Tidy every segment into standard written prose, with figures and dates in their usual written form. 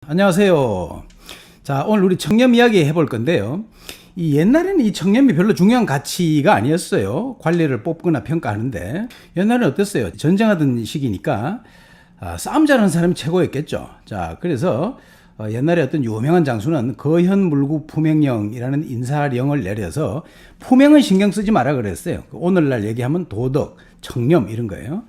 안녕하세요. 자, 오늘 우리 청렴 이야기 해볼 건데요. 이 옛날에는 이 청렴이 별로 중요한 가치가 아니었어요. 관리를 뽑거나 평가하는데. 옛날에는 어땠어요? 전쟁하던 시기니까 싸움 잘하는 사람이 최고였겠죠. 자, 그래서 옛날에 어떤 유명한 장수는 거현물구 품행령이라는 인사령을 내려서 품행은 신경 쓰지 마라 그랬어요. 오늘날 얘기하면 도덕, 청렴 이런 거예요.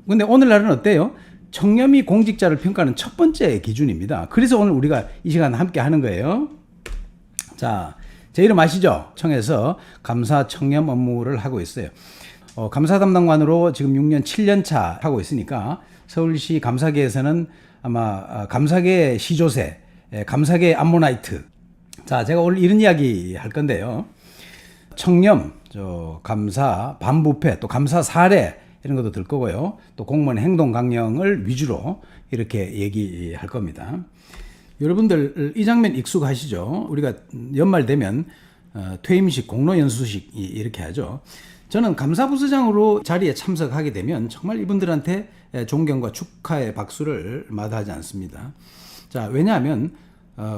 근데 오늘날은 어때요? 청렴이 공직자를 평가하는 첫 번째 기준입니다. 그래서 오늘 우리가 이 시간 함께 하는 거예요. 자, 제 이름 아시죠? 청에서 감사 청렴 업무를 하고 있어요. 감사 담당관으로 지금 6년, 7년 차 하고 있으니까 서울시 감사계에서는 아마 감사계 시조새, 감사계 암모나이트. 자, 제가 오늘 이런 이야기 할 건데요. 청렴, 감사, 반부패, 또 감사 사례 이런 것도 들 거고요. 또 공무원 행동 강령을 위주로 이렇게 얘기할 겁니다. 여러분들 이 장면 익숙하시죠? 우리가 연말 되면 퇴임식, 공로연수식 이렇게 하죠. 저는 감사부서장으로 자리에 참석하게 되면 정말 이분들한테 존경과 축하의 박수를 마다하지 않습니다. 자, 왜냐하면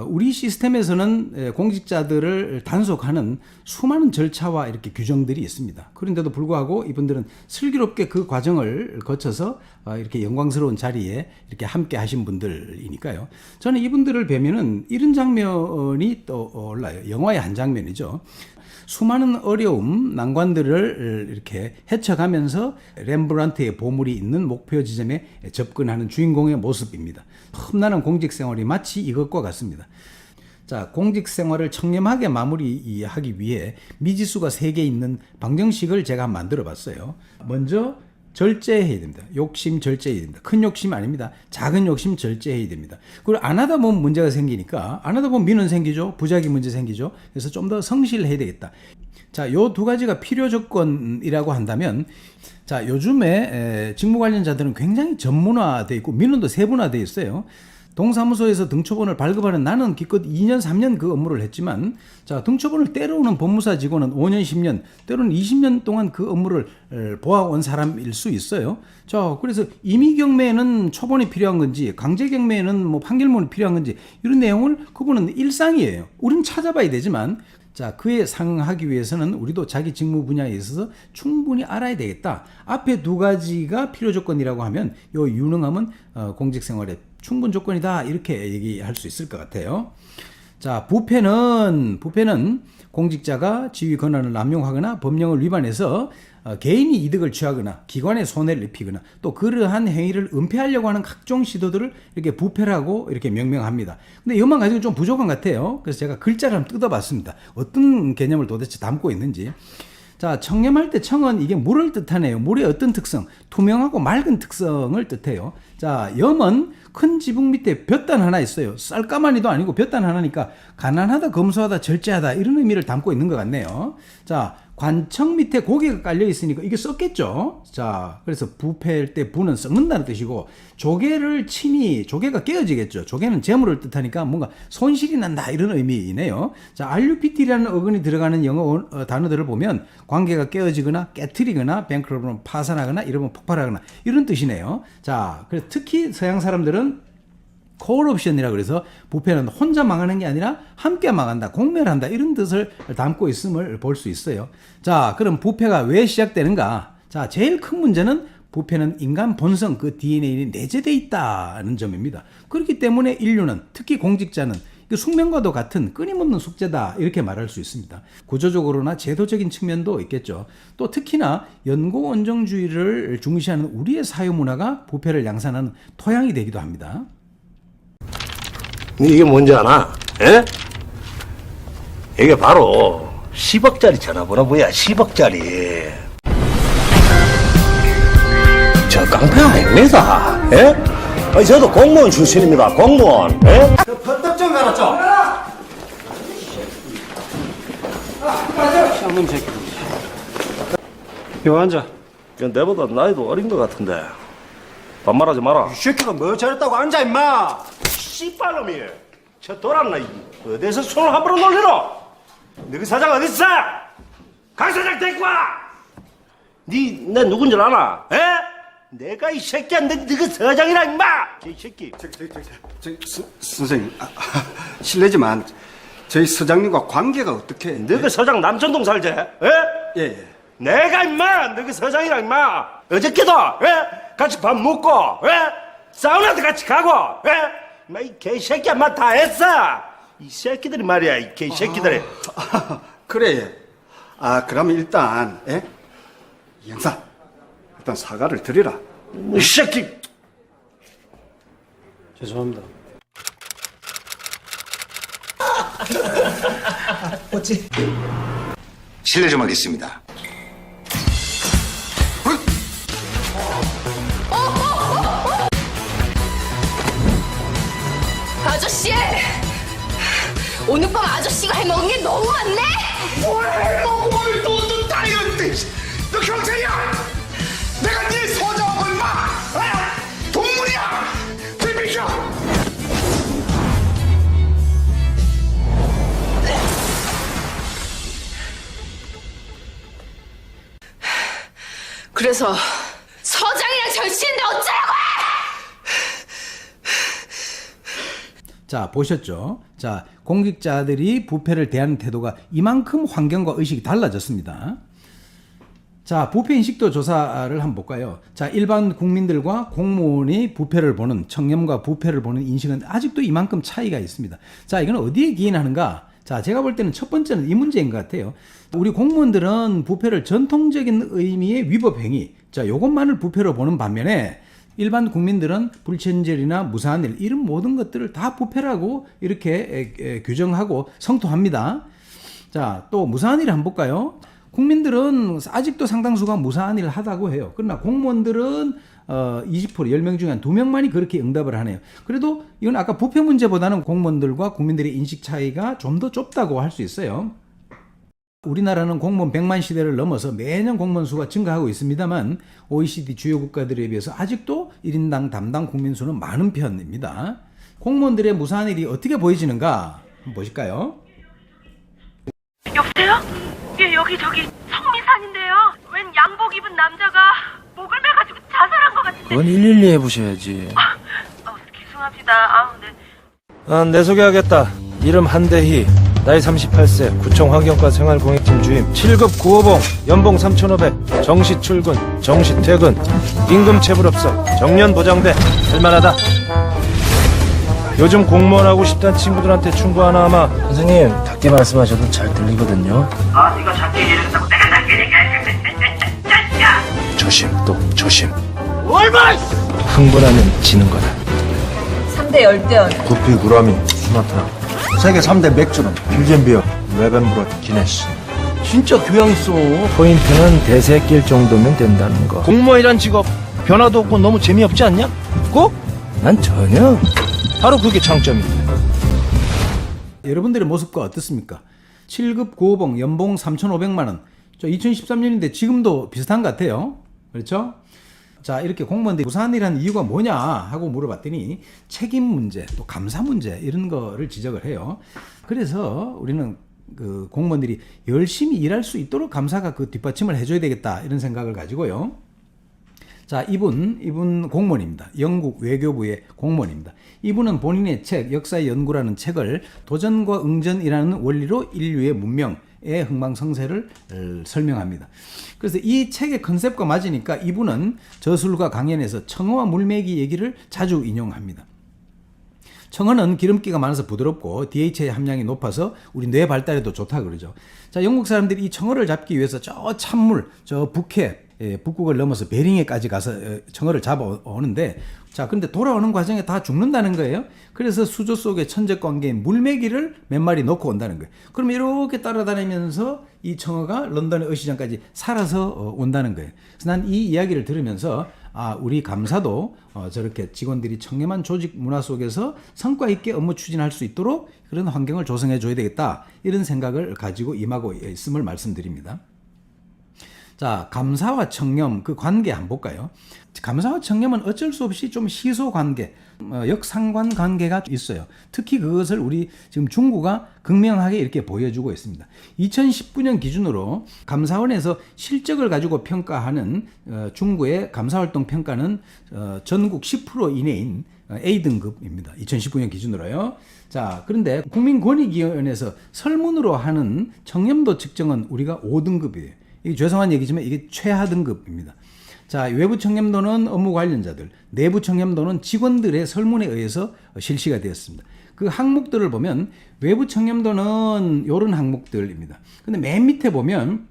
우리 시스템에서는 공직자들을 단속하는 수많은 절차와 이렇게 규정들이 있습니다. 그런데도 불구하고 이분들은 슬기롭게 그 과정을 거쳐서 이렇게 영광스러운 자리에 이렇게 함께 하신 분들이니까요. 저는 이분들을 뵈면은 이런 장면이 또 올라요. 영화의 한 장면이죠. 수많은 어려움, 난관들을 이렇게 헤쳐가면서 렘브란트의 보물이 있는 목표 지점에 접근하는 주인공의 모습입니다. 험난한 공직 생활이 마치 이것과 같습니다. 자, 공직 생활을 청렴하게 마무리하기 위해 미지수가 3개 있는 방정식을 제가 만들어 봤어요. 먼저 절제해야 됩니다. 욕심 절제해야 됩니다. 큰 욕심 아닙니다. 작은 욕심 절제해야 됩니다. 그리고 안 하다 보면 문제가 생기니까 안 하다 보면 민원 생기죠. 부작위 문제 생기죠. 그래서 좀 더 성실해야 되겠다. 자, 요 두 가지가 필요 조건이라고 한다면, 자, 요즘에 직무 관련자들은 굉장히 전문화되어 있고 민원도 세분화되어 있어요. 동사무소에서 등초본을 발급하는 나는 기껏 2년, 3년 그 업무를 했지만, 자, 등초본을 때려오는 법무사 직원은 5년, 10년, 때로는 20년 동안 그 업무를 보아온 사람일 수 있어요. 자, 그래서 임의 경매에는 초본이 필요한 건지, 강제 경매에는 뭐 판결문이 필요한 건지, 이런 내용을 그분은 일상이에요. 우린 찾아봐야 되지만, 자, 그에 상응하기 위해서는 우리도 자기 직무 분야에 있어서 충분히 알아야 되겠다. 앞에 두 가지가 필요 조건이라고 하면 요 유능함은 공직 생활의 충분 조건이다. 이렇게 얘기할 수 있을 것 같아요. 자, 부패는 공직자가 지위 권한을 남용하거나 법령을 위반해서 개인이 이득을 취하거나 기관에 손해를 입히거나 또 그러한 행위를 은폐하려고 하는 각종 시도들을 이렇게 부패라고 이렇게 명명합니다. 근데 이것만 가지고 좀 부족한 것 같아요. 그래서 제가 글자를 한번 뜯어봤습니다. 어떤 개념을 도대체 담고 있는지. 자, 청렴할 때 청은 이게 물을 뜻하네요. 물의 어떤 특성? 투명하고 맑은 특성을 뜻해요. 자, 염은 큰 지붕 밑에 볕단 하나 있어요. 쌀가마니도 아니고 볕단 하나니까 가난하다, 검소하다, 절제하다 이런 의미를 담고 있는 것 같네요. 자, 관청 밑에 고개가 깔려 있으니까 이게 썩겠죠. 자, 그래서 부패할 때 부는 썩는다는 뜻이고 조개를 치니 조개가 깨어지겠죠. 조개는 재물을 뜻하니까 뭔가 손실이 난다 이런 의미이네요. 자, RUPT라는 어근이 들어가는 영어 단어들을 보면 관계가 깨어지거나 깨트리거나 뱅크러브는 파산하거나 이러면 폭발하거나 이런 뜻이네요. 자, 그래서 특히 서양 사람들은 코옵션이라 그래서 부패는 혼자 망하는 게 아니라 함께 망한다, 공멸한다 이런 뜻을 담고 있음을 볼 수 있어요. 자, 그럼 부패가 왜 시작되는가? 자, 제일 큰 문제는 부패는 인간 본성, 그 DNA에 내재되어 있다는 점입니다. 그렇기 때문에 인류는, 특히 공직자는 숙명과도 같은 끊임없는 숙제다 이렇게 말할 수 있습니다. 구조적으로나 제도적인 측면도 있겠죠. 또 특히나 연고원정주의를 중시하는 우리의 사회문화가 부패를 양산하는 토양이 되기도 합니다. 이게 뭔지 아나? 에? 이게 바로 10억짜리 전화번호부야. 10억짜리. 저 깡패 아닙니다. 에? 아니, 저도 공무원 출신입니다. 공무원. 에? 그 퍼떡 좀 갈았죠? 쌍놈 새끼. 요 앉아. 내보다 나이도 어린 것 같은데 반말하지 마라. 이 새끼가 뭐 저랬다고 앉아 임마. 씨발놈이 저 돌았나 이 어디서 손을 함부로 놀리노? 너희 사장 어디 있어? 강 사장 데리고 와. 네 누군지 아나? 에? 내가 이 새끼야, 너그 서장이라 임마. 이 새끼. 선생님, 실례지만 저희 서장님과 관계가 어떻게? 너그 서장 남천동 살지? 예? 예. 내가 임마, 너그 서장이랑 임마 어저께도 같이 밥 먹고 사우나도 같이 가고 임마 이 개새끼야 임마 다 했어. 이 새끼들이 말이야, 이 개새끼들이. 그래. 그러면 일단 이 형사 일단 사과를 드리라. 이 새끼. 죄송합니다. 실례 좀 하겠습니다. 아저씨! 오늘 밤 아저씨가 해먹은 게 너무 많네? 뭘 너도 다이었는데 너 경찰이야? 내가 네 서장하고 임마 동물이야. 비비켜. 그래서 서장이랑 절친인데 어쩌라고! 자, 보셨죠? 자, 공직자들이 부패를 대하는 태도가 이만큼 환경과 의식이 달라졌습니다. 자, 부패 인식도 조사를 한번 볼까요? 자, 일반 국민들과 공무원이 부패를 보는, 청렴과 부패를 보는 인식은 아직도 이만큼 차이가 있습니다. 자, 이건 어디에 기인하는가? 자, 제가 볼 때는 첫 번째는 이 문제인 것 같아요. 우리 공무원들은 부패를 전통적인 의미의 위법 행위, 자, 요것만을 부패로 보는 반면에 일반 국민들은 불친절이나 무사한 일, 이런 모든 것들을 다 부패라고 이렇게 규정하고 성토합니다. 자, 또 무사한 일 한번 볼까요? 국민들은 아직도 상당수가 무사한 일을 하다고 해요. 그러나 공무원들은 20% 10명 중에 한 2명만이 그렇게 응답을 하네요. 그래도 이건 아까 부패 문제보다는 공무원들과 국민들의 인식 차이가 좀 더 좁다고 할 수 있어요. 우리나라는 공무원 100만 시대를 넘어서 매년 공무원 수가 증가하고 있습니다만 OECD 주요 국가들에 비해서 아직도 1인당 담당 국민 수는 많은 편입니다. 공무원들의 무사한 일이 어떻게 보여지는가 한번 보실까요? 여보세요? 예, 여기 저기 성미산인데요. 웬 양복 입은 남자가 목을 매가지고 자살한 것 같은데. 그건 112 해보셔야지. 죄송합니다. 네. 내 소개하겠다. 이름 한대희, 나이 38세, 구청 환경과 생활공익팀 주임, 7급 구호봉, 연봉 3,500, 정시 출근, 정시 퇴근, 임금 체불업소, 정년 보장돼, 할만하다. 요즘 공무원 하고 싶다는 친구들한테 충고하나 아마. 선생님, 작게 말씀하셔도 잘 들리거든요. 네가 작게 얘기했다고 내가 작게 얘기할게. 조심, 또 조심. 얼마? 흥분하면 지는 거다. 3대 열대어. 구피, 구라미, 수마트라. 세계 3대 맥주는 필젠비어, 레벤브롯, 기네스. 진짜 교양 있어. 포인트는 대세 낄 정도면 된다는 거. 공무원이란 직업 변화도 없고 너무 재미없지 않냐? 꼭? 난 전혀. 바로 그게 장점이야. 여러분들의 모습과 어떻습니까? 7급 구호봉 연봉 3,500만 원. 저 2013년인데 지금도 비슷한 것 같아요. 그렇죠? 자, 이렇게 공무원들이 무사한 일하는 이유가 뭐냐 하고 물어봤더니 책임 문제, 또 감사 문제 이런 거를 지적을 해요. 그래서 우리는 그 공무원들이 열심히 일할 수 있도록 감사가 그 뒷받침을 해줘야 되겠다 이런 생각을 가지고요. 자, 이분 공무원입니다. 영국 외교부의 공무원입니다. 이분은 본인의 책 역사의 연구라는 책을 도전과 응전이라는 원리로 인류의 문명의 흥망성쇠를 설명합니다. 그래서 이 책의 컨셉과 맞으니까 이분은 저술과 강연에서 청어와 물메기 얘기를 자주 인용합니다. 청어는 기름기가 많아서 부드럽고 DHA 함량이 높아서 우리 뇌 발달에도 좋다 그러죠. 자, 영국 사람들이 이 청어를 잡기 위해서 저 찬물, 저 북극을 넘어서 베링해까지 가서 청어를 잡아오는데, 자, 근데 돌아오는 과정에 다 죽는다는 거예요. 그래서 수조 속의 천적관계인 물메기를 몇 마리 넣고 온다는 거예요. 그럼 이렇게 따라다니면서 이 청어가 런던의 어시장까지 살아서 온다는 거예요. 그래서 난 이 이야기를 들으면서 우리 감사도 저렇게 직원들이 청렴한 조직 문화 속에서 성과 있게 업무 추진할 수 있도록 그런 환경을 조성해 줘야 되겠다, 이런 생각을 가지고 임하고 있음을 말씀드립니다. 자, 감사와 청렴 그 관계 한번 볼까요? 감사와 청렴은 어쩔 수 없이 좀 시소관계, 역상관 관계가 있어요. 특히 그것을 우리 지금 중국가 극명하게 이렇게 보여주고 있습니다. 2019년 기준으로 감사원에서 실적을 가지고 평가하는 중국의 감사활동 평가는 전국 10% 이내인 A등급입니다. 2019년 기준으로요. 자, 그런데 국민권익위원회에서 설문으로 하는 청렴도 측정은 우리가 5등급이에요. 이게 죄송한 얘기지만 이게 최하 등급입니다. 자, 외부 청렴도는 업무 관련자들, 내부 청렴도는 직원들의 설문에 의해서 실시가 되었습니다. 그 항목들을 보면 외부 청렴도는 이런 항목들입니다. 근데 맨 밑에 보면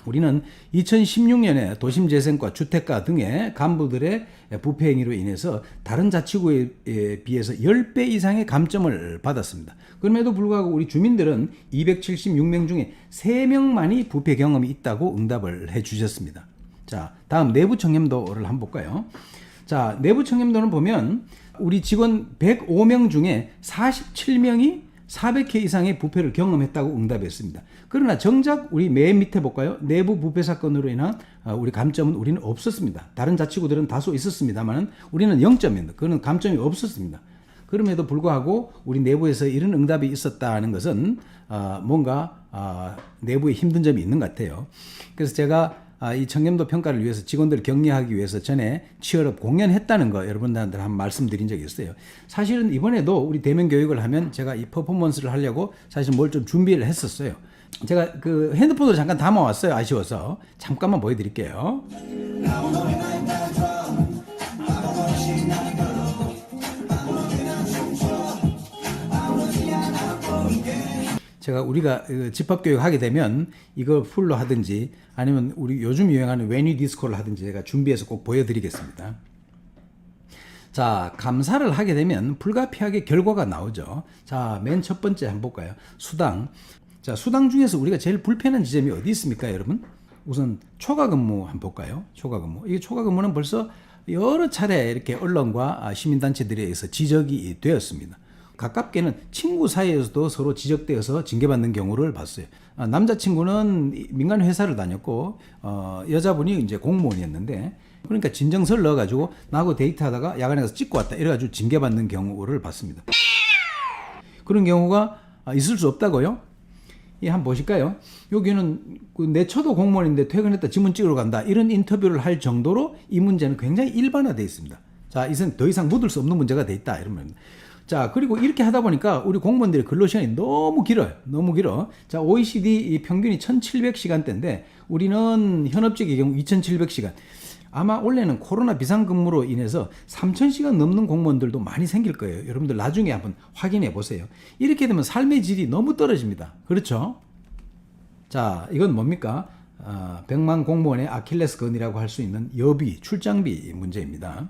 우리는 2016년에 도심재생과 주택가 등의 간부들의 부패 행위로 인해서 다른 자치구에 비해서 10배 이상의 감점을 받았습니다. 그럼에도 불구하고 우리 주민들은 276명 중에 3명만이 부패 경험이 있다고 응답을 해 주셨습니다. 자, 다음 내부 청렴도를 한번 볼까요? 자, 내부 청렴도는 보면 우리 직원 105명 중에 47명이 400회 이상의 부패를 경험했다고 응답했습니다. 그러나 정작 우리 맨 밑에 볼까요? 내부 부패 사건으로 인한 우리 감점은 우리는 없었습니다. 다른 자치구들은 다소 있었습니다만 우리는 0점입니다. 그거는 감점이 없었습니다. 그럼에도 불구하고 우리 내부에서 이런 응답이 있었다는 것은 뭔가 내부에 힘든 점이 있는 것 같아요. 그래서 제가 이 청렴도 평가를 위해서 직원들을 격려하기 위해서 전에 치열업 공연했다는 거 여러분들한테 한번 말씀드린 적이 있어요. 사실은 이번에도 우리 대면 교육을 하면 제가 이 퍼포먼스를 하려고 사실 뭘 좀 준비를 했었어요. 제가 그 핸드폰으로 잠깐 담아왔어요. 아쉬워서 잠깐만 보여드릴게요. 제가 우리가 집합교육 하게 되면 이거 풀로 하든지 아니면 우리 요즘 유행하는 웨뉴 디스코를 하든지 제가 준비해서 꼭 보여드리겠습니다. 자, 감사를 하게 되면 불가피하게 결과가 나오죠. 자, 맨 첫 번째 한번 볼까요? 수당. 자, 수당 중에서 우리가 제일 불편한 지점이 어디 있습니까, 여러분? 우선 초과 근무 한번 볼까요? 초과 근무. 이 초과 근무는 벌써 여러 차례 이렇게 언론과 시민단체들에 의해서 지적이 되었습니다. 가깝게는 친구 사이에서도 서로 지적되어서 징계받는 경우를 봤어요. 남자친구는 민간 회사를 다녔고 여자분이 이제 공무원이었는데 그러니까 진정서를 넣어가지고 나하고 데이트하다가 야간에 가서 찍고 왔다 이래가지고 징계받는 경우를 봤습니다. 그런 경우가 있을 수 없다고요? 예, 한번 보실까요? 여기는 내 처도 공무원인데 퇴근했다 지문 찍으러 간다 이런 인터뷰를 할 정도로 이 문제는 굉장히 일반화되어 있습니다. 자, 이젠 더 이상 묻을 수 없는 문제가 돼 있다 이러면. 자, 그리고 이렇게 하다 보니까 우리 공무원들의 근로시간이 너무 길어요. 너무 길어. 자, OECD 평균이 1700시간대인데 우리는 현업직의 경우 2700시간. 아마 원래는 코로나 비상근무로 인해서 3000시간 넘는 공무원들도 많이 생길 거예요. 여러분들 나중에 한번 확인해 보세요. 이렇게 되면 삶의 질이 너무 떨어집니다. 그렇죠? 자, 이건 뭡니까? 100만 공무원의 아킬레스건이라고 할 수 있는 여비, 출장비 문제입니다.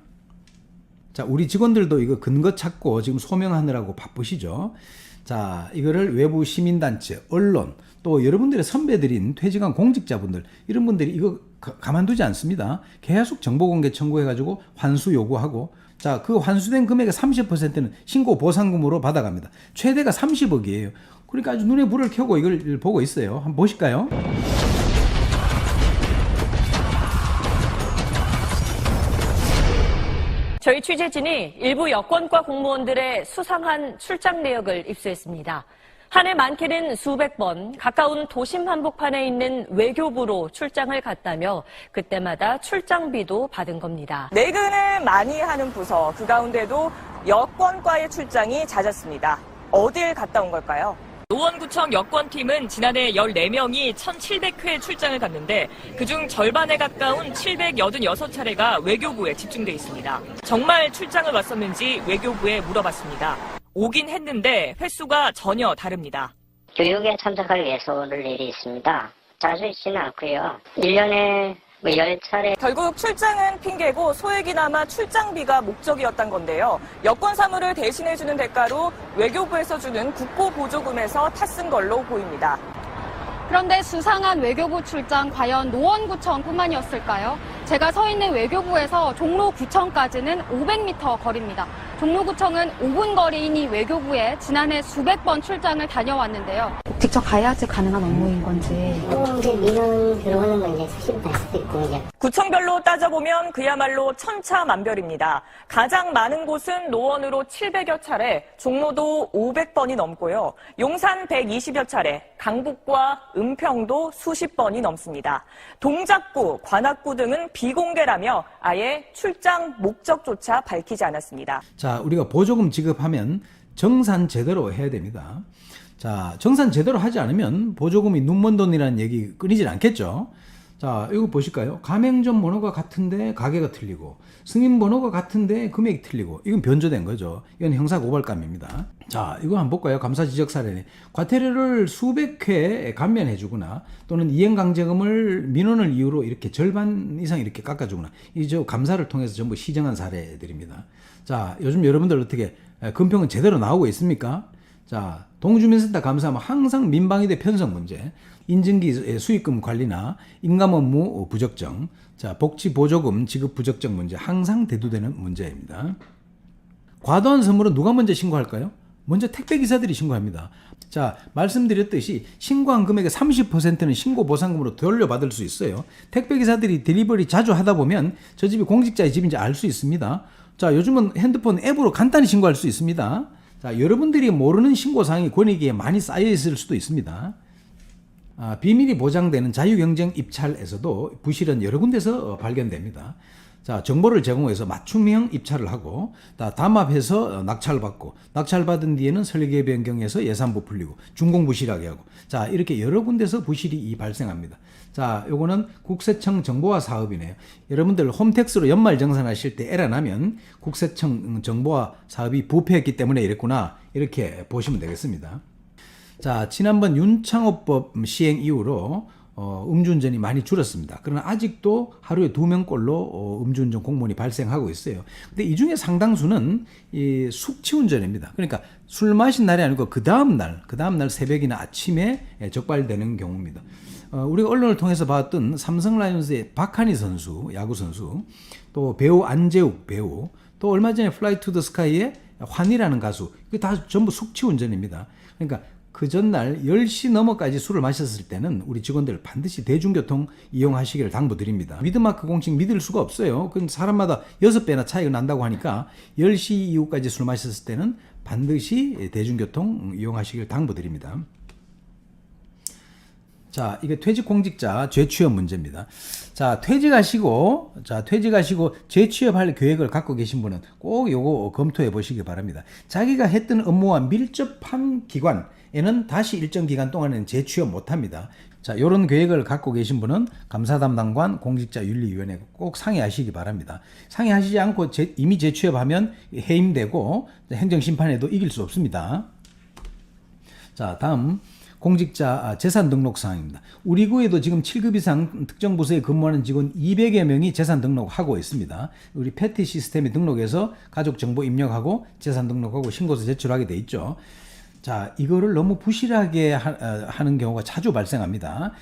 자, 우리 직원들도 이거 근거 찾고 지금 소명하느라고 바쁘시죠. 자, 이거를 외부 시민단체, 언론, 또 여러분들의 선배들인 퇴직한 공직자분들, 이런 분들이 이거 가만두지 않습니다. 계속 정보공개 청구해가지고 환수 요구하고, 자, 그 환수된 금액의 30%는 신고 보상금으로 받아갑니다. 최대가 30억이에요. 그러니까 아주 눈에 불을 켜고 이걸 보고 있어요. 한번 보실까요? 저희 취재진이 일부 여권과 공무원들의 수상한 출장 내역을 입수했습니다. 한 해 많게는 수백 번 가까운 도심 한복판에 있는 외교부로 출장을 갔다며 그때마다 출장비도 받은 겁니다. 내근을 많이 하는 부서, 그 가운데도 여권과의 출장이 잦았습니다. 어딜 갔다 온 걸까요? 노원구청 여권팀은 지난해 14명이 1,700회 출장을 갔는데 그중 절반에 가까운 786차례가 외교부에 집중돼 있습니다. 정말 출장을 왔었는지 외교부에 물어봤습니다. 오긴 했는데 횟수가 전혀 다릅니다. 교육에 참석할 위해서 올 일이 있습니다. 자주 있지는 않고요. 1년에 10차례. 결국 출장은 핑계고 소액이나마 출장비가 목적이었던 건데요. 여권 사무를 대신해주는 대가로 외교부에서 주는 국고보조금에서 탔쓴 걸로 보입니다. 그런데 수상한 외교부 출장 과연 노원구청뿐만이었을까요? 제가 서 있는 외교부에서 종로구청까지는 500m 거리입니다. 종로구청은 5분 거리인 이 외교부에 지난해 수백 번 출장을 다녀왔는데요. 직접 가야지 가능한 업무인 건지. 이제 민원 들어오는 건 이제 수시로 갈 수도 있고 이제. 구청별로 따져보면 그야말로 천차만별입니다. 가장 많은 곳은 노원으로 700여 차례, 종로도 500번이 넘고요. 용산 120여 차례, 강북과 은평도 수십 번이 넘습니다. 동작구, 관악구 등은 비공개라며 아예 출장 목적조차 밝히지 않았습니다. 자, 우리가 보조금 지급하면 정산 제대로 해야 됩니다. 자, 정산 제대로 하지 않으면 보조금이 눈먼 돈이라는 얘기 끊이질 않겠죠. 자, 이거 보실까요? 가맹점 번호가 같은데 가게가 틀리고, 승인 번호가 같은데 금액이 틀리고, 이건 변조된 거죠. 이건 형사고발감입니다. 자, 이거 한번 볼까요? 감사 지적 사례네. 과태료를 수백 회 감면해주거나 또는 이행강제금을 민원을 이유로 이렇게 절반 이상 이렇게 깎아주거나, 이 저 감사를 통해서 전부 시정한 사례들입니다. 자, 요즘 여러분들 어떻게 금평은 제대로 나오고 있습니까? 자, 동주민센터 감사하면 항상 민방위대 편성 문제, 인증기 수익금 관리나 인감 업무 부적정, 자, 복지 보조금 지급 부적정 문제 항상 대두되는 문제입니다. 과도한 선물은 누가 먼저 신고할까요? 먼저 택배기사들이 신고합니다. 자, 말씀드렸듯이 신고한 금액의 30%는 신고 보상금으로 돌려받을 수 있어요. 택배기사들이 딜리버리 자주 하다 보면 저 집이 공직자의 집인지 알 수 있습니다. 자, 요즘은 핸드폰 앱으로 간단히 신고할 수 있습니다. 자, 여러분들이 모르는 신고사항이 권익위에 많이 쌓여 있을 수도 있습니다. 비밀이 보장되는 자유경쟁 입찰에서도 부실은 여러 군데서 발견됩니다. 자, 정보를 제공해서 맞춤형 입찰을 하고, 담합해서 낙찰받고, 낙찰받은 뒤에는 설계 변경해서 예산부 풀리고, 준공부실하게 하고, 자, 이렇게 여러 군데서 부실이 발생합니다. 자, 요거는 국세청 정보화 사업이네요. 여러분들 홈택스로 연말 정산하실 때 에러 나면 국세청 정보화 사업이 부패했기 때문에 이랬구나, 이렇게 보시면 되겠습니다. 자, 지난번 윤창호법 시행 이후로 음주운전이 많이 줄었습니다. 그러나 아직도 하루에 2명꼴로 음주운전 공무원이 발생하고 있어요. 근데 이 중에 상당수는 이 숙취운전입니다. 그러니까 술 마신 날이 아니고 그 다음날 새벽이나 아침에 적발되는 경우입니다. 우리가 언론을 통해서 봤던 삼성 라이온즈의 박한희 선수, 야구 선수, 또 배우 안재욱 배우, 또 얼마 전에 플라이 투 더 스카이의 환희라는 가수, 이게 다 전부 숙취운전입니다. 그러니까 그 전날 10시 넘어까지 술을 마셨을 때는 우리 직원들 반드시 대중교통 이용하시기를 당부드립니다. 미드마크 공식 믿을 수가 없어요. 그건 사람마다 6배나 차이가 난다고 하니까 10시 이후까지 술 마셨을 때는 반드시 대중교통 이용하시기를 당부드립니다. 자, 이게 퇴직공직자 재취업 문제입니다. 자, 퇴직하시고 재취업할 계획을 갖고 계신 분은 꼭 요거 검토해 보시기 바랍니다. 자기가 했던 업무와 밀접한 기관에는 다시 일정 기간 동안에는 재취업 못 합니다. 자, 요런 계획을 갖고 계신 분은 감사 담당관 공직자윤리위원회 꼭 상의하시기 바랍니다. 상의하시지 않고 이미 재취업하면 해임되고 행정심판에도 이길 수 없습니다. 자, 다음 공직자 재산 등록 사항입니다. 우리 구에도 지금 7급 이상 특정 부서에 근무하는 직원 200여 명이 재산 등록하고 있습니다. 우리 패티 시스템에 등록해서 가족 정보 입력하고 재산 등록하고 신고서 제출하게 돼 있죠. 자, 이거를 너무 부실하게 하는 경우가 자주 발생합니다.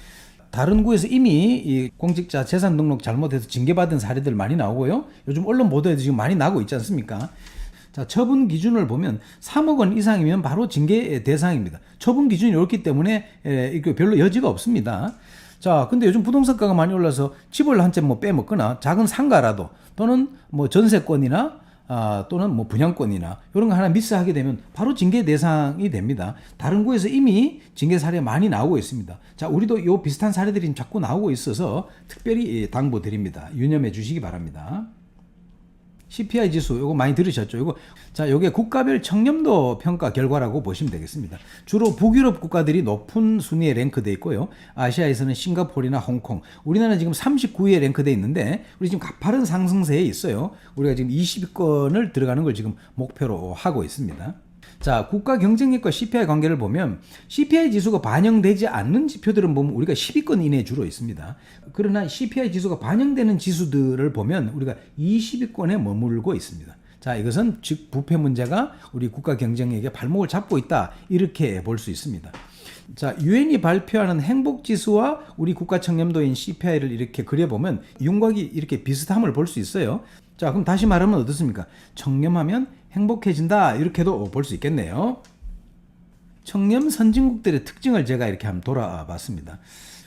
다른 구에서 이미 이 공직자 재산 등록 잘못해서 징계받은 사례들 많이 나오고요. 요즘 언론 보도에도 지금 많이 나오고 있지 않습니까? 자, 처분 기준을 보면 3억 원 이상이면 바로 징계 대상입니다. 처분 기준이 이렇기 때문에 이거 별로 여지가 없습니다. 자, 근데 요즘 부동산가가 많이 올라서 집을 한 채 뭐 빼먹거나 작은 상가라도 또는 뭐 전세권이나 또는 뭐 분양권이나 이런 거 하나 미스하게 되면 바로 징계 대상이 됩니다. 다른 구에서 이미 징계 사례 많이 나오고 있습니다. 자, 우리도 요 비슷한 사례들이 자꾸 나오고 있어서 특별히 당부드립니다. 유념해 주시기 바랍니다. CPI 지수 요거 많이 들으셨죠? 요게 국가별 청렴도 평가 결과라고 보시면 되겠습니다. 주로 북유럽 국가들이 높은 순위에 랭크되어 있고요. 아시아에서는 싱가포르나 홍콩, 우리나라는 지금 39위에 랭크되어 있는데 우리 지금 가파른 상승세에 있어요. 우리가 지금 20위권을 들어가는 걸 지금 목표로 하고 있습니다. 자, 국가 경쟁력과 CPI 관계를 보면 CPI 지수가 반영되지 않는 지표들은 보면 우리가 10위권 이내에 주로 있습니다. 그러나 CPI 지수가 반영되는 지수들을 보면 우리가 20위권에 머물고 있습니다. 자, 이것은 즉 부패 문제가 우리 국가 경쟁력에 발목을 잡고 있다. 이렇게 볼 수 있습니다. 자, 유엔이 발표하는 행복지수와 우리 국가 청렴도인 CPI를 이렇게 그려보면 윤곽이 이렇게 비슷함을 볼 수 있어요. 자, 그럼 다시 말하면 어떻습니까? 청렴하면 행복해진다. 이렇게도 볼 수 있겠네요. 청렴 선진국들의 특징을 제가 이렇게 한번 돌아봤습니다.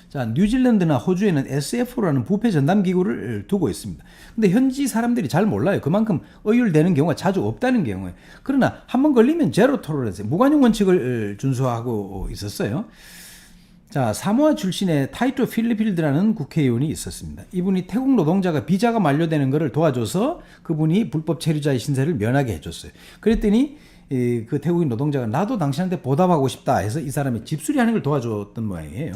자, 뉴질랜드나 호주에는 SF라는 부패 전담 기구를 두고 있습니다. 근데 현지 사람들이 잘 몰라요. 그만큼 의율되는 경우가 자주 없다는 경우에. 그러나 한번 걸리면 제로 톨러런스, 무관용 원칙을 준수하고 있었어요. 자, 사모아 출신의 타이토 필리필드라는 국회의원이 있었습니다. 이분이 태국 노동자가 비자가 만료되는 것을 도와줘서 그분이 불법 체류자의 신세를 면하게 해줬어요. 그랬더니 그 태국인 노동자가 나도 당신한테 보답하고 싶다 해서 이 사람이 집수리하는 걸 도와줬던 모양이에요.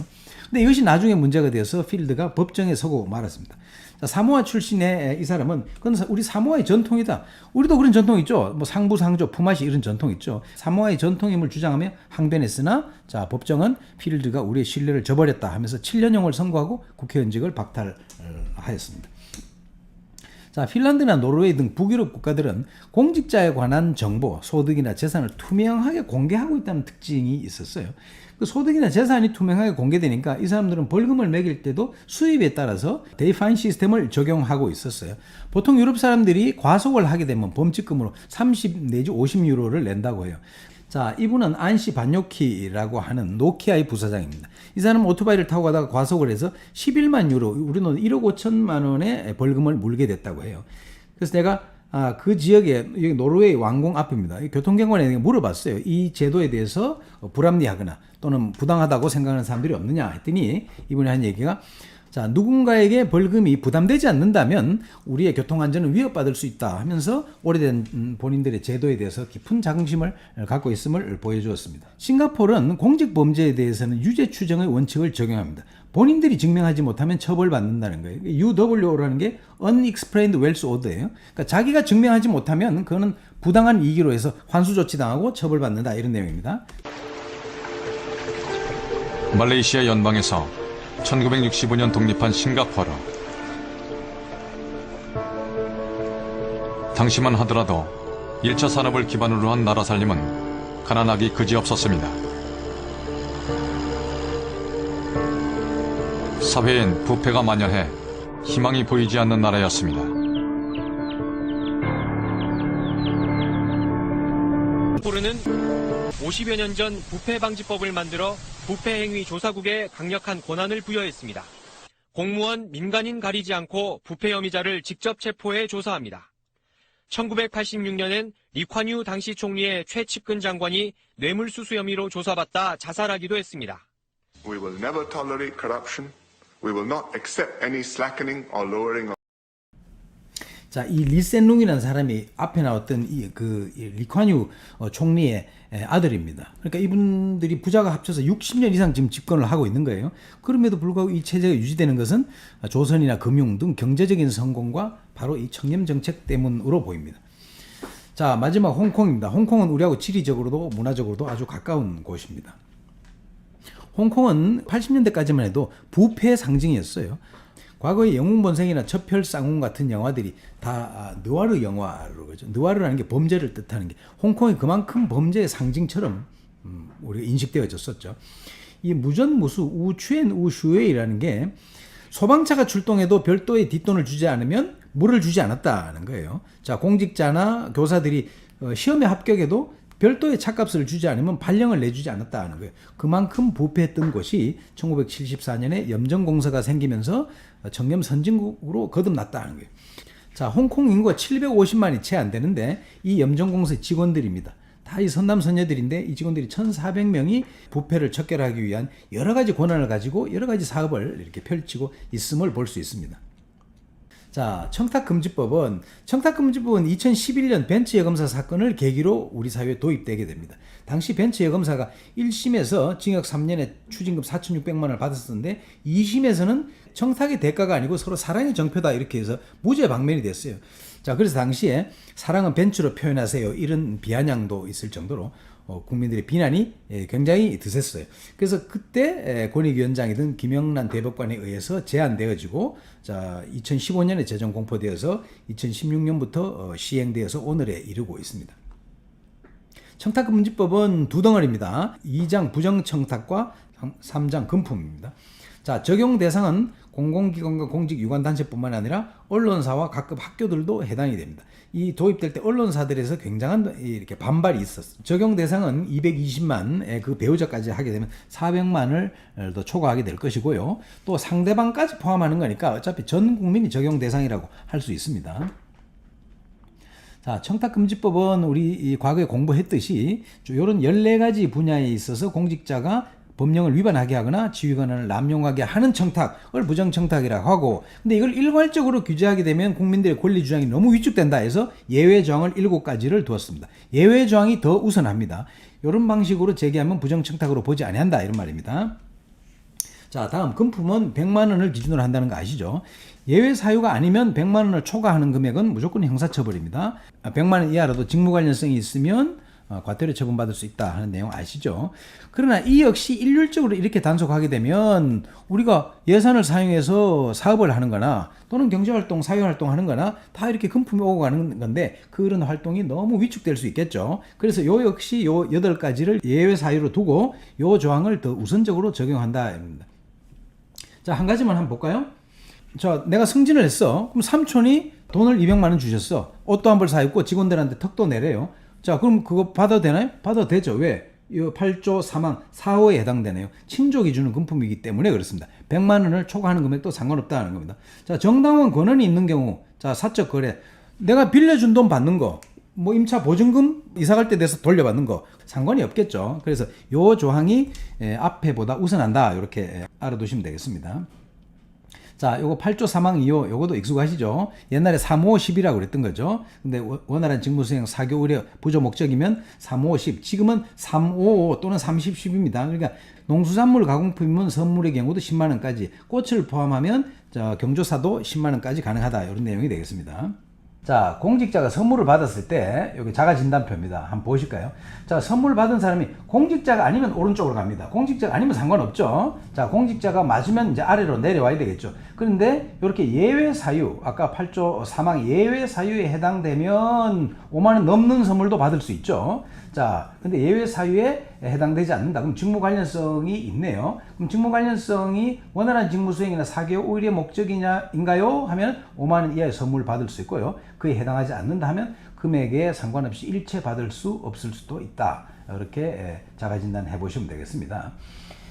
근데 이것이 나중에 문제가 되어서 필드가 법정에 서고 말았습니다. 자, 사모아 출신의 이 사람은 그건 우리 사모아의 전통이다. 우리도 그런 전통 있죠. 뭐 상부, 상조, 품앗이 이런 전통 있죠. 사모아의 전통임을 주장하며 항변했으나 자, 법정은 필드가 우리의 신뢰를 저버렸다 하면서 7년형을 선고하고 국회의원직을 박탈하였습니다. 자, 핀란드나 노르웨이 등 북유럽 국가들은 공직자에 관한 정보, 소득이나 재산을 투명하게 공개하고 있다는 특징이 있었어요. 그 소득이나 재산이 투명하게 공개되니까 이 사람들은 벌금을 매길 때도 수입에 따라서 데이파인 시스템을 적용하고 있었어요. 보통 유럽 사람들이 과속을 하게 되면 범칙금으로 30 내지 50유로를 낸다고 해요. 자, 이분은 안시 반요키라고 하는 노키아의 부사장입니다. 이 사람은 오토바이를 타고 가다가 과속을 해서 11만 유로, 우리는 1억 5천만 원의 벌금을 물게 됐다고 해요. 그래서 내가 그 지역에, 여기 노르웨이 왕궁 앞입니다. 교통경관에 물어봤어요. 이 제도에 대해서 불합리하거나 또는 부당하다고 생각하는 사람들이 없느냐 했더니 이분이 한 얘기가, 자, 누군가에게 벌금이 부담되지 않는다면 우리의 교통안전은 위협받을 수 있다 하면서 오래된 본인들의 제도에 대해서 깊은 자긍심을 갖고 있음을 보여주었습니다. 싱가포르는 공직범죄에 대해서는 유죄 추정의 원칙을 적용합니다. 본인들이 증명하지 못하면 처벌받는다는 거예요. UWO라는 게 Unexplained Wealth Order예요. 그러니까 자기가 증명하지 못하면 그거는 부당한 이익으로 해서 환수 조치당하고 처벌받는다, 이런 내용입니다. 말레이시아 연방에서 1965년 독립한 싱가포르. 당시만 하더라도 1차 산업을 기반으로 한 나라 살림은 가난하기 그지없었습니다. 사회엔 부패가 만연해 희망이 보이지 않는 나라였습니다. 싱가포르는 50여 년 전 부패방지법을 만들어 부패행위 조사국에 강력한 권한을 부여했습니다. 공무원, 민간인 가리지 않고 부패 혐의자를 직접 체포해 조사합니다. 1986년엔 리콴유 당시 총리의 최측근 장관이 뇌물수수 혐의로 조사받다 자살하기도 했습니다. We will never tolerate corruption. We will not accept any slackening or lowering of. 자, 이 리센룽이라는 사람이 앞에 나왔던 리콴유 총리의 아들입니다. 그러니까 이분들이 부자가 합쳐서 60년 이상 지금 집권을 하고 있는 거예요. 그럼에도 불구하고 이 체제가 유지되는 것은 조선이나 금융 등 경제적인 성공과 바로 이 청렴 정책 때문으로 보입니다. 자, 마지막 홍콩입니다. 홍콩은 우리하고 지리적으로도 문화적으로도 아주 가까운 곳입니다. 홍콩은 80년대까지만 해도 부패의 상징이었어요. 과거의 영웅본색이나 첩혈쌍웅 같은 영화들이 다 느와르 영화로 그러죠. 느와르라는 게 범죄를 뜻하는 게, 홍콩이 그만큼 범죄의 상징처럼 우리가 인식되어졌었죠. 이 무전무수 우추엔 우슈웨이라는 게 소방차가 출동해도 별도의 뒷돈을 주지 않으면 물을 주지 않았다는 거예요. 자, 공직자나 교사들이 시험에 합격해도 별도의 차값을 주지 않으면 발령을 내주지 않았다는 거예요. 그만큼 부패했던 곳이 1974년에 염정공사가 생기면서 청렴 선진국으로 거듭났다는 거예요. 자, 홍콩 인구가 750만이 채 안 되는데 이 염정공사의 직원들입니다. 다 이 선남 선녀들인데 이 직원들이 1,400명이 부패를 척결하기 위한 여러 가지 권한을 가지고 여러 가지 사업을 이렇게 펼치고 있음을 볼 수 있습니다. 자, 청탁금지법은 2011년 벤츠 여검사 사건을 계기로 우리 사회에 도입되게 됩니다. 당시 벤츠 여검사가 1심에서 징역 3년에 추징금 4,600만 원을 받았었는데 2심에서는 청탁의 대가가 아니고 서로 사랑의 정표다 이렇게 해서 무죄 방면이 됐어요. 자, 그래서 당시에 사랑은 벤츠로 표현하세요 이런 비아냥도 있을 정도로 국민들의 비난이 굉장히 드셌어요. 그래서 그때 권익위원장이던 김영란 대법관에 의해서 제안되어지고 자 2015년에 재정 공포되어서 2016년부터 시행되어서 오늘에 이르고 있습니다. 청탁금지법은 두 덩어리입니다. 2장 부정청탁과 3장 금품입니다. 자, 적용 대상은 공공기관과 공직유관단체뿐만 아니라 언론사와 각급 학교들도 해당이 됩니다. 이 도입될 때 언론사들에서 굉장한 이렇게 반발이 있었어요. 적용 대상은 220만, 그 배우자까지 하게 되면 400만을 더 초과하게 될 것이고요. 또 상대방까지 포함하는 거니까 어차피 전 국민이 적용 대상이라고 할 수 있습니다. 자, 청탁금지법은 우리 과거에 공부했듯이 이런 14가지 분야에 있어서 공직자가 법령을 위반하게 하거나 지휘권을 남용하게 하는 청탁을 부정청탁이라고 하고, 근데 이걸 일괄적으로 규제하게 되면 국민들의 권리 주장이 너무 위축된다 해서 예외 조항을 7가지를 두었습니다. 예외 조항이 더 우선합니다. 이런 방식으로 제기하면 부정청탁으로 보지 아니한다 이런 말입니다. 자, 다음 금품은 100만 원을 기준으로 한다는 거 아시죠? 예외 사유가 아니면 100만 원을 초과하는 금액은 무조건 형사처벌입니다. 100만 원 이하라도 직무 관련성이 있으면 과태료 처분받을 수 있다 하는 내용 아시죠? 그러나 이 역시 일률적으로 이렇게 단속하게 되면 우리가 예산을 사용해서 사업을 하는 거나 또는 경제활동, 사회활동 하는 거나 다 이렇게 금품이 오고 가는 건데 그런 활동이 너무 위축될 수 있겠죠. 그래서 요 역시 요 8가지를 예외 사유로 두고 요 조항을 더 우선적으로 적용한다. 자, 한 가지만 한번 볼까요? 자, 내가 승진을 했어. 그럼 삼촌이 돈을 200만 원 주셨어. 옷도 한 벌 사입고 직원들한테 턱도 내래요. 자, 그럼 그거 받아도 되나요? 받아도 되죠. 왜? 이 8조 4항 4호에 해당되네요. 친족이 주는 금품이기 때문에 그렇습니다. 100만 원을 초과하는 금액도 상관없다는 겁니다. 자, 정당원 권한이 있는 경우, 자, 사적 거래, 내가 빌려준 돈 받는 거, 뭐 임차 보증금 이사 갈 때 돼서 돌려받는 거 상관이 없겠죠. 그래서 요 조항이 앞에보다 우선한다 이렇게 알아두시면 되겠습니다. 자, 요거 8조 3항 2호 요것도 익숙하시죠? 옛날에 350이라고 그랬던 거죠. 근데 원활한 직무수행 4교 의뢰 부조 목적이면 350, 지금은 355 또는 3010입니다. 그러니까 농수산물 가공품이면 선물의 경우도 10만 원까지, 꽃을 포함하면 경조사도 10만 원까지 가능하다 이런 내용이 되겠습니다. 자, 공직자가 선물을 받았을 때 여기 자가진단표입니다. 한번 보실까요? 자, 선물 받은 사람이 공직자가 아니면 오른쪽으로 갑니다. 공직자가 아니면 상관없죠. 자, 공직자가 맞으면 이제 아래로 내려와야 되겠죠. 그런데 이렇게 예외 사유, 아까 8조 3항 예외 사유에 해당되면 5만 원 넘는 선물도 받을 수 있죠. 자, 근데 예외 사유에 해당되지 않는다. 그럼 직무 관련성이 있네요. 그럼 직무 관련성이 원활한 직무 수행이나 사교 의뢰 목적인가요? 하면 5만 원 이하의 선물 받을 수 있고요. 그에 해당하지 않는다 하면 금액에 상관없이 일체 받을 수 없을 수도 있다. 이렇게 자가진단 해보시면 되겠습니다.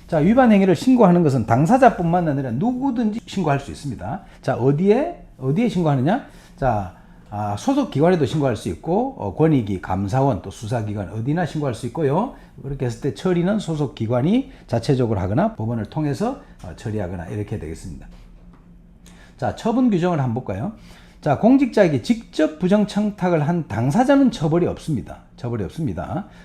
자, 위반 행위를 신고하는 것은 당사자뿐만 아니라 누구든지 신고할 수 있습니다. 자, 어디에 신고하느냐? 자, 소속 기관에도 신고할 수 있고, 권익위, 감사원, 또 수사기관 어디나 신고할 수 있고요. 그렇게 했을 때 처리는 소속 기관이 자체적으로 하거나 법원을 통해서 처리하거나 이렇게 되겠습니다. 자, 처분 규정을 한번 볼까요? 자, 공직자에게 직접 부정청탁을 한 당사자는 처벌이 없습니다.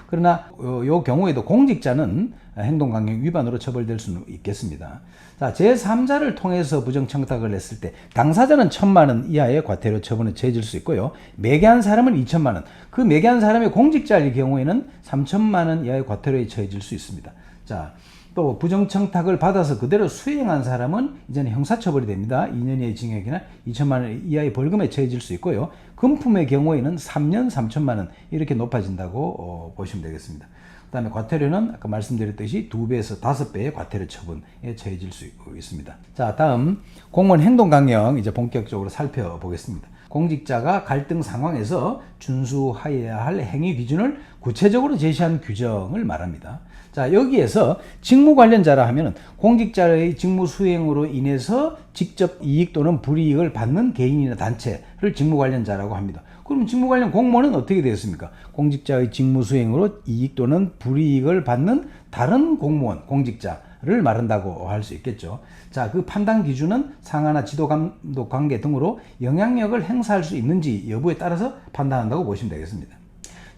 그러나 요 경우에도 공직자는 행동강령 위반으로 처벌될 수는 있겠습니다. 자, 제3자를 통해서 부정청탁을 했을 때 당사자는 1,000만 원 이하의 과태료 처분에 처해질 수 있고요. 매개한 사람은 2,000만 원, 그 매개한 사람이 공직자일 경우에는 3,000만 원 이하의 과태료에 처해질 수 있습니다. 자, 또 부정청탁을 받아서 그대로 수행한 사람은 이제는 형사처벌이 됩니다. 2년 이하의 징역이나 2천만 원 이하의 벌금에 처해질 수 있고요. 금품의 경우에는 3년 3천만 원 이렇게 높아진다고 보시면 되겠습니다. 그 다음에 과태료는 아까 말씀드렸듯이 2배에서 5배의 과태료 처분에 처해질 수 있습니다. 자, 다음 공무원 행동강령 이제 본격적으로 살펴보겠습니다. 공직자가 갈등 상황에서 준수해야 할 행위 기준을 구체적으로 제시한 규정을 말합니다. 자, 여기에서 직무 관련자라 하면 공직자의 직무 수행으로 인해서 직접 이익 또는 불이익을 받는 개인이나 단체를 직무 관련자라고 합니다. 그럼 직무 관련 공무원은 어떻게 되었습니까? 공직자의 직무 수행으로 이익 또는 불이익을 받는 다른 공무원, 공직자를 말한다고 할 수 있겠죠. 자, 그 판단 기준은 상하나 지도 감독 관계 등으로 영향력을 행사할 수 있는지 여부에 따라서 판단한다고 보시면 되겠습니다.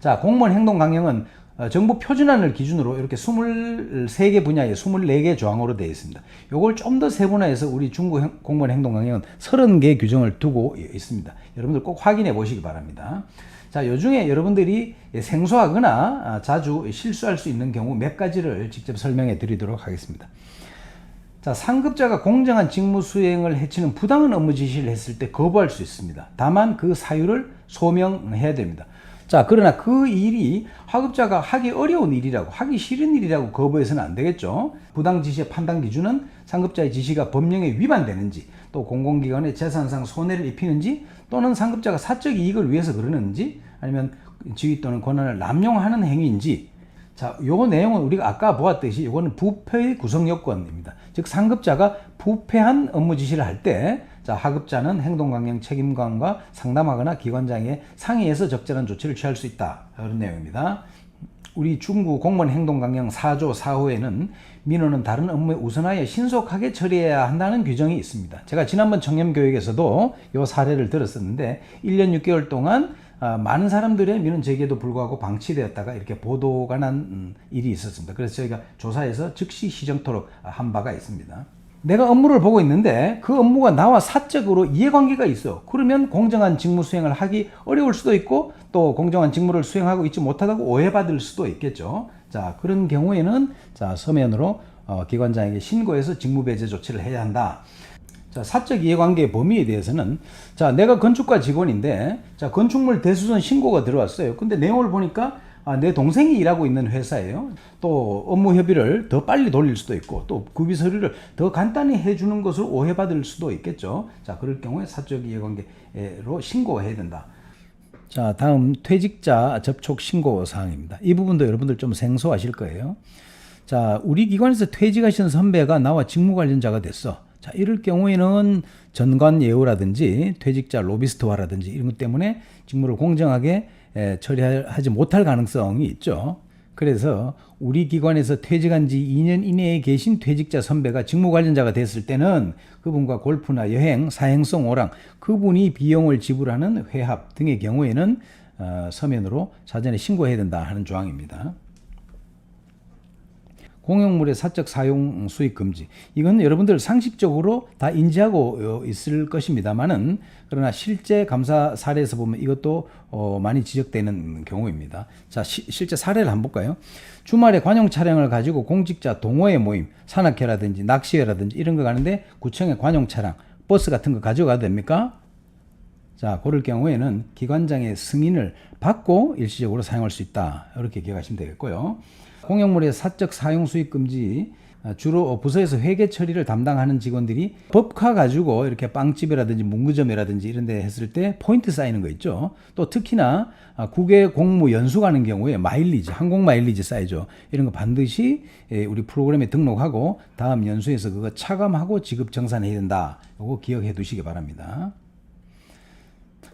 자, 공무원 행동 강령은 정부 표준안을 기준으로 이렇게 23개 분야에 24개 조항으로 되어 있습니다. 요걸 좀 더 세분화해서 우리 중국 공무원 행동 강령은 30개 규정을 두고 있습니다. 여러분들 꼭 확인해 보시기 바랍니다. 자, 요중에 여러분들이 생소하거나 자주 실수할 수 있는 경우 몇 가지를 직접 설명해 드리도록 하겠습니다. 자, 상급자가 공정한 직무 수행을 해치는 부당한 업무 지시를 했을 때 거부할 수 있습니다. 다만 그 사유를 소명해야 됩니다. 자, 그러나 그 일이 하급자가 하기 어려운 일이라고, 하기 싫은 일이라고 거부해서는 안 되겠죠. 부당 지시의 판단 기준은 상급자의 지시가 법령에 위반되는지, 또 공공기관의 재산상 손해를 입히는지, 또는 상급자가 사적 이익을 위해서 그러는지, 아니면 지위 또는 권한을 남용하는 행위인지. 자, 요 내용은 우리가 아까 보았듯이 이거는 부패의 구성 요건입니다. 즉 상급자가 부패한 업무 지시를 할 때, 자, 하급자는 행동강령 책임관과 상담하거나 기관장에 상의해서 적절한 조치를 취할 수 있다. 그런 내용입니다. 우리 중구 공무원 행동강령 4조 4호에는 민원은 다른 업무에 우선하여 신속하게 처리해야 한다는 규정이 있습니다. 제가 지난번 청렴교육에서도 이 사례를 들었었는데 1년 6개월 동안 많은 사람들의 민원 제기에도 불구하고 방치되었다가 이렇게 보도가 난 일이 있었습니다. 그래서 저희가 조사해서 즉시 시정토록 한 바가 있습니다. 내가 업무를 보고 있는데 그 업무가 나와 사적으로 이해관계가 있어. 그러면 공정한 직무 수행을 하기 어려울 수도 있고 또 공정한 직무를 수행하고 있지 못하다고 오해받을 수도 있겠죠. 자, 그런 경우에는 자, 서면으로 기관장에게 신고해서 직무배제 조치를 해야 한다. 자, 사적 이해관계의 범위에 대해서는 자, 내가 건축가 직원인데 자, 건축물 대수선 신고가 들어왔어요. 근데 내용을 보니까 내 동생이 일하고 있는 회사예요. 또 업무 협의를 더 빨리 돌릴 수도 있고 또 구비 서류를 더 간단히 해주는 것을 오해받을 수도 있겠죠. 자, 그럴 경우에 사적 이해관계로 신고해야 된다. 자, 다음 퇴직자 접촉 신고 사항입니다. 이 부분도 여러분들 좀 생소하실 거예요. 자, 우리 기관에서 퇴직하신 선배가 나와 직무 관련자가 됐어. 자, 이럴 경우에는 전관 예우라든지 퇴직자 로비스트화라든지 이런 것 때문에 직무를 공정하게 처리하지 못할 가능성이 있죠. 그래서 우리 기관에서 퇴직한 지 2년 이내에 계신 퇴직자 선배가 직무 관련자가 됐을 때는 그분과 골프나 여행, 사행성 오랑, 그분이 비용을 지불하는 회합 등의 경우에는 서면으로 사전에 신고해야 된다 하는 조항입니다. 공용물의 사적 사용 수익 금지. 이건 여러분들 상식적으로 다 인지하고 있을 것입니다만은 그러나 실제 감사 사례에서 보면 이것도 많이 지적되는 경우입니다. 자, 실제 사례를 한번 볼까요? 주말에 관용 차량을 가지고 공직자 동호회 모임, 산악회라든지 낚시회라든지 이런 거 가는데 구청의 관용 차량, 버스 같은 거 가져가도 됩니까? 자, 그럴 경우에는 기관장의 승인을 받고 일시적으로 사용할 수 있다. 이렇게 기억하시면 되겠고요. 공용물의 사적 사용 수익 금지, 주로 부서에서 회계 처리를 담당하는 직원들이 법카 가지고 이렇게 빵집이라든지 문구점이라든지 이런 데 했을 때 포인트 쌓이는 거 있죠. 또 특히나 국외 공무 연수 가는 경우에 마일리지, 항공 마일리지 쌓이죠. 이런 거 반드시 우리 프로그램에 등록하고 다음 연수에서 그거 차감하고 지급 정산해야 된다. 이거 기억해 두시기 바랍니다.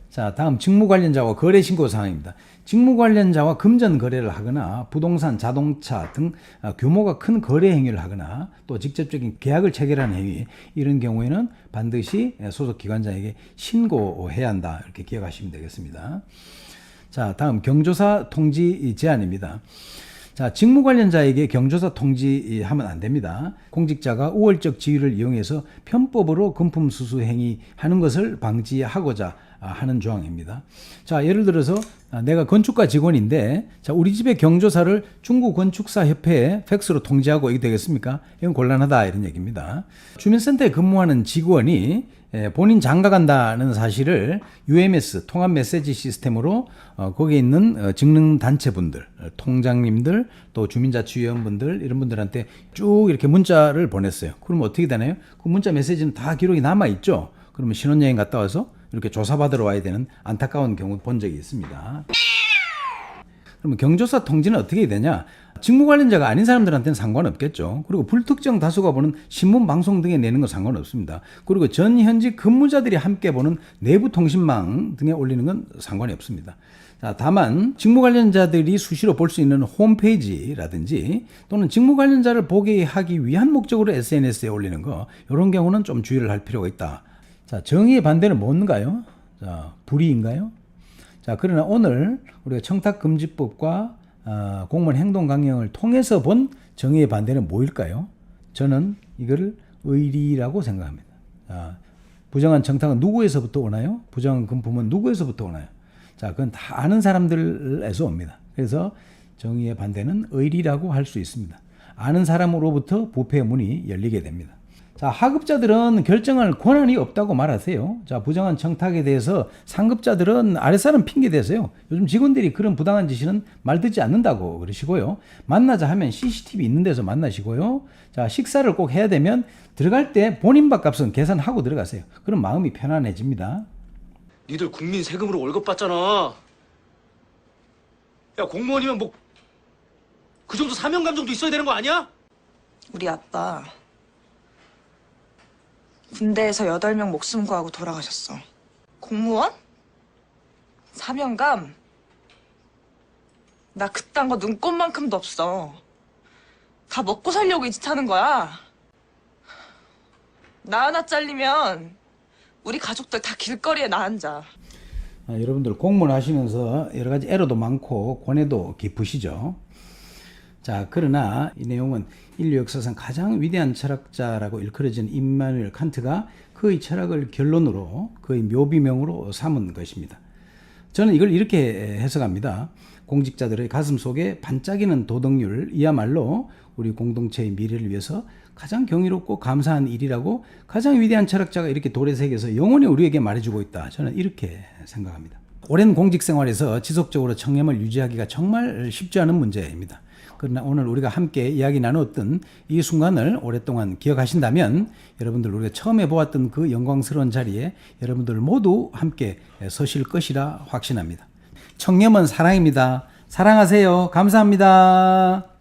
자, 다음 직무 관련자와 거래 신고 사항입니다. 직무 관련자와 금전 거래를 하거나 부동산, 자동차 등 규모가 큰 거래 행위를 하거나 또 직접적인 계약을 체결하는 행위, 이런 경우에는 반드시 소속 기관장에게 신고해야 한다. 이렇게 기억하시면 되겠습니다. 자, 다음 경조사 통지 제한입니다. 자, 직무 관련자에게 경조사 통지하면 안 됩니다. 공직자가 우월적 지위를 이용해서 편법으로 금품 수수 행위하는 것을 방지하고자 하는 조항입니다. 자, 예를 들어서 내가 건축가 직원인데 자, 우리 집의 경조사를 중구건축사협회에 팩스로 통지하고 이게 되겠습니까? 이건 곤란하다 이런 얘기입니다. 주민센터에 근무하는 직원이 본인 장가간다는 사실을 UMS 통합 메시지 시스템으로 거기에 있는 직능단체분들, 통장님들, 또 주민자치위원분들 이런 분들한테 쭉 이렇게 문자를 보냈어요. 그러면 어떻게 되나요? 그 문자 메시지는 다 기록이 남아있죠. 그러면 신혼여행 갔다 와서 이렇게 조사받으러 와야 되는 안타까운 경우 본 적이 있습니다. 그러면 경조사 통지는 어떻게 되냐? 직무 관련자가 아닌 사람들한테는 상관없겠죠. 그리고 불특정 다수가 보는 신문, 방송 등에 내는 건 상관없습니다. 그리고 전 현직 근무자들이 함께 보는 내부 통신망 등에 올리는 건 상관이 없습니다. 자, 다만 직무 관련자들이 수시로 볼 수 있는 홈페이지라든지 또는 직무 관련자를 보게 하기 위한 목적으로 SNS에 올리는 거, 이런 경우는 좀 주의를 할 필요가 있다. 자, 정의의 반대는 뭔가요? 자, 불이인가요? 자, 그러나 오늘 우리가 청탁금지법과 공무원 행동강령을 통해서 본 정의의 반대는 뭐일까요? 저는 이거를 의리라고 생각합니다. 자, 부정한 청탁은 누구에서부터 오나요? 부정한 금품은 누구에서부터 오나요? 자, 그건 다 아는 사람들에서 옵니다. 그래서 정의의 반대는 의리라고 할 수 있습니다. 아는 사람으로부터 부패의 문이 열리게 됩니다. 자, 하급자들은 결정할 권한이 없다고 말하세요. 자, 부정한 청탁에 대해서 상급자들은 아랫사람 핑계 대세요. 요즘 직원들이 그런 부당한 지시는 말 듣지 않는다고 그러시고요. 만나자 하면 CCTV 있는 데서 만나시고요. 자, 식사를 꼭 해야 되면 들어갈 때 본인 밥값은 계산하고 들어가세요. 그럼 마음이 편안해집니다. 니들 국민 세금으로 월급 받잖아. 야, 공무원이면 뭐 그 정도 사명감 정도 있어야 되는 거 아니야? 우리 아빠 군대에서 8명 목숨 구하고 돌아가셨어. 공무원? 사명감? 나 그딴 거 눈꼽만큼도 없어. 다 먹고 살려고 이 짓 하는 거야. 나 하나 잘리면 우리 가족들 다 길거리에 나앉아. 여러분들 공무원 하시면서 여러 가지 애로도 많고 고뇌도 깊으시죠. 자, 그러나 이 내용은 인류 역사상 가장 위대한 철학자라고 일컬어진 임마누엘 칸트가 그의 철학을 결론으로 그의 묘비명으로 삼은 것입니다. 저는 이걸 이렇게 해석합니다. 공직자들의 가슴 속에 반짝이는 도덕률, 이야말로 우리 공동체의 미래를 위해서 가장 경이롭고 감사한 일이라고 가장 위대한 철학자가 이렇게 돌의 세계에서 영원히 우리에게 말해주고 있다. 저는 이렇게 생각합니다. 오랜 공직 생활에서 지속적으로 청렴을 유지하기가 정말 쉽지 않은 문제입니다. 그러나 오늘 우리가 함께 이야기 나누었던 이 순간을 오랫동안 기억하신다면 여러분들 우리가 처음에 보았던 그 영광스러운 자리에 여러분들 모두 함께 서실 것이라 확신합니다. 청렴은 사랑입니다. 사랑하세요. 감사합니다.